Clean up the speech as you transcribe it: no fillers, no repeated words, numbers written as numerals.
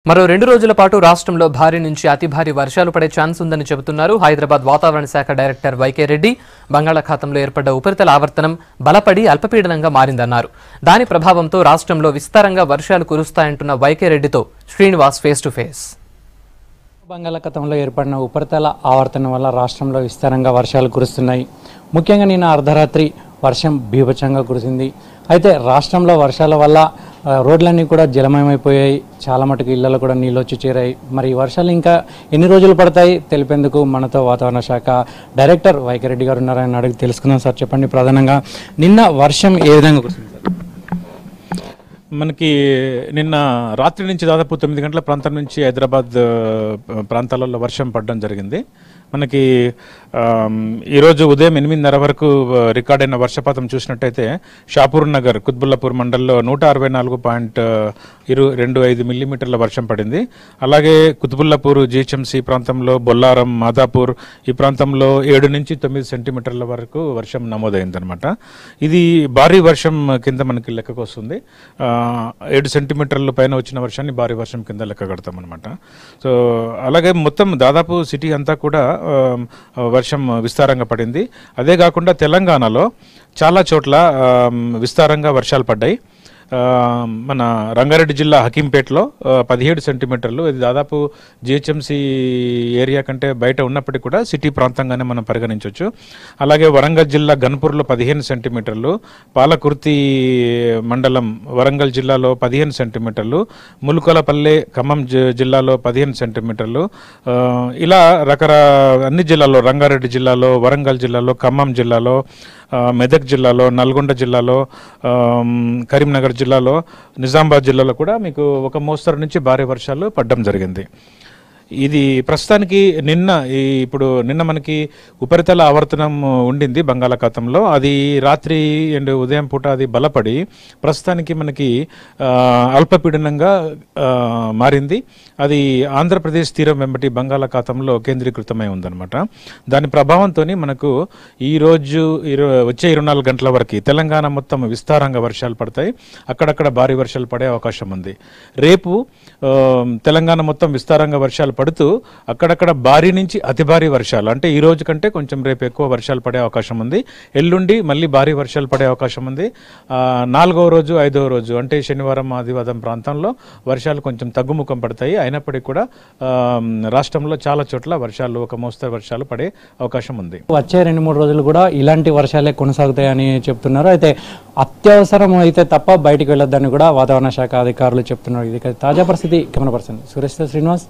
మరో 2 రోజుల పాటు రాష్ట్రంలో భారీ నుంచి అతి భారీ వర్షాలు పడే ఛాన్స్ ఉందని చెబుతున్నారు హైదరాబాద్ వాతావరణ శాఖ డైరెక్టర్ వైకే రెడ్డి. బంగాళాఖాతంలో ఏర్పడ్డ ఉపరితల ఆవర్తనం బలపడి అల్పపీడనంగా మారిందన్నారు. దాని ప్రభావంతో రాష్ట్రంలో విస్తారంగా వర్షాలు కురుస్తాయంటున్న వైకే రెడ్డితో శ్రీనివాస్ ఫేస్ టు ఫేస్. బంగాళాఖాతంలో ఏర్పడిన ఉపరితల ఆవర్తనం వల్ల రాష్ట్రంలో విస్తారంగా వర్షాలు కురుస్తున్నాయి. ముఖ్యంగా నిన్న అర్ధరాత్రి వర్షం బీభత్సంగా కురిసింది. అయితే రాష్ట్రంలో వర్షాల వల్ల రోడ్లన్నీ కూడా జలమయమైపోయాయి. చాలా మటుకు ఇళ్లలో కూడా నీళ్ళు వచ్చి చేరాయి. మరి ఈ వర్షాలు ఇంకా ఎన్ని రోజులు పడతాయి తెలిపేందుకు మనతో వాతావరణ శాఖ డైరెక్టర్ వైకే రెడ్డి గారు ఉన్నారు. ఆయన అడిగి తెలుసుకుందాం. సార్ చెప్పండి, ప్రధానంగా నిన్న వర్షం ఏ విధంగా కురిసింది? మనకి నిన్న రాత్రి నుంచి దాదాపు 9 గంటల ప్రాంతం నుంచి హైదరాబాద్ ప్రాంతాలలో వర్షం పడడం జరిగింది. మనకి ఈరోజు ఉదయం 8:30 వరకు రికార్డ్ అయిన వర్షపాతం చూసినట్టయితే షాపూర్ నగర్ కుత్బుల్లాపూర్ మండల్లో 164.25 మిల్లీమీటర్ల వర్షం పడింది. అలాగే కుత్బుల్లాపూర్ జీహెచ్ఎంసీ ప్రాంతంలో బొల్లారం మాదాపూర్ ఈ ప్రాంతంలో 7 నుంచి 9 సెంటీమీటర్ల వరకు వర్షం నమోదైందనమాట. ఇది భారీ వర్షం కింద మనకి లెక్కకు వస్తుంది. 7 సెంటీమీటర్ల పైన వచ్చిన వర్షాన్ని భారీ వర్షం కింద లెక్క కడతాం అనమాట. సో అలాగే మొత్తం దాదాపు సిటీ అంతా కూడా వర్షం విస్తారంగా పడింది. అదే కాకుండా తెలంగాణలో చాలా చోట్ల విస్తారంగా వర్షాలు పడ్డాయి. మన రంగారెడ్డి జిల్లా హకీంపేటలో 17 సెంటీమీటర్లు, ఇది దాదాపు జిహెచ్ఎంసీ ఏరియా కంటే బయట ఉన్నప్పటికీ కూడా సిటీ ప్రాంతంగానే మనం పరిగణించవచ్చు. అలాగే వరంగల్ జిల్లా గన్పూర్లో 15 సెంటీమీటర్లు, పాలకుర్తి మండలం వరంగల్ జిల్లాలో 15 సెంటీమీటర్లు, ములుకొలపల్లె ఖమ్మం జిల్లాలో 15 సెంటీమీటర్లు, ఇలా అన్ని జిల్లాల్లో రంగారెడ్డి జిల్లాలో, వరంగల్ జిల్లాలో, ఖమ్మం జిల్లాలో, మెదక్ జిల్లాలో, నల్గొండ జిల్లాలో, కరీంనగర్ జిల్లాలో, నిజామాబాద్ జిల్లాలో కూడా మీకు ఒక మోస్తరు నుంచి భారీ వర్షాలు పడడం జరిగింది. ఇది ప్రస్తుతానికి నిన్న మనకి ఉపరితల ఆవర్తనం ఉండింది బంగాళాఖాతంలో. అది రాత్రి అండ్ ఉదయం పూట అది బలపడి ప్రస్తుతానికి మనకి అల్పపీడనంగా మారింది. అది ఆంధ్రప్రదేశ్ తీరం వెంబటి బంగాళాఖాతంలో కేంద్రీకృతమై ఉందన్నమాట. దాని ప్రభావంతో మనకు ఈరోజు వచ్చే 24 గంటల వరకు తెలంగాణ మొత్తం విస్తారంగా వర్షాలు పడతాయి. అక్కడక్కడ భారీ వర్షాలు పడే అవకాశం ఉంది. రేపు తెలంగాణ మొత్తం విస్తారంగా వర్షాలు పడుతూ అక్కడక్కడ భారీ నుంచి అతి భారీ వర్షాలు, అంటే ఈ రోజు కంటే కొంచెం రేపు ఎక్కువ వర్షాలు పడే అవకాశం ఉంది. ఎల్లుండి మళ్ళీ భారీ వర్షాలు పడే అవకాశం ఉంది. 4వ రోజు 5వ రోజు అంటే శనివారం ఆదివారం ప్రాంతంలో వర్షాలు కొంచెం తగ్గుముఖం పడతాయి. అయినప్పటికీ కూడా రాష్ట్రంలో చాలా చోట్ల వర్షాలు ఒక మోస్తరు వర్షాలు పడే అవకాశం ఉంది. వచ్చే 2-3 రోజులు కూడా ఇలాంటి వర్షాలే కొనసాగుతాయని చెప్తున్నారు. అయితే అత్యవసరం అయితే తప్ప బయటికి వెళ్ళొద్దని కూడా వాతావరణ శాఖ అధికారులు చెప్తున్నారు. ఇది తాజా పరిస్థితి. Camera person Suresh Srinivas.